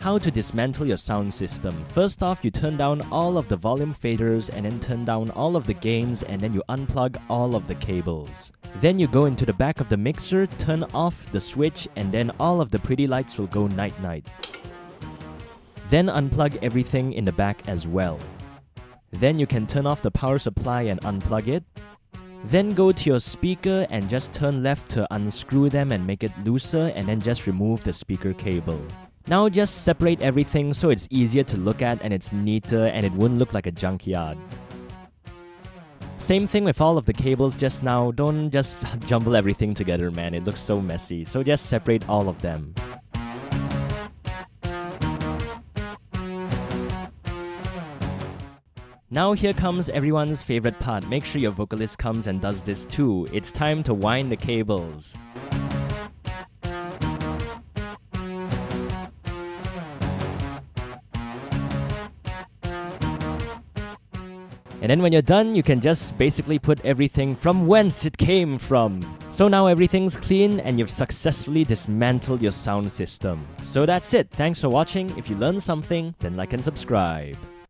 How to dismantle your sound system. First off, you turn down all of the volume faders and then turn down all of the gains and then you unplug all of the cables. Then you go into the back of the mixer, turn off the switch and then all of the pretty lights will go night-night. Then unplug everything in the back as well. Then you can turn off the power supply and unplug it. Then go to your speaker and just turn left to unscrew them and make it looser and then just remove the speaker cable. Now just separate everything so it's easier to look at and it's neater and it won't look like a junkyard. Same thing with all of the cables just now, don't just jumble everything together, man, it looks so messy. So just separate all of them. Now here comes everyone's favorite part. Make sure your vocalist comes and does this too. It's time to wind the cables. And then when you're done, you can just basically put everything from whence it came from. So now everything's clean and you've successfully dismantled your sound system. So that's it. Thanks for watching. If you learned something, then like and subscribe.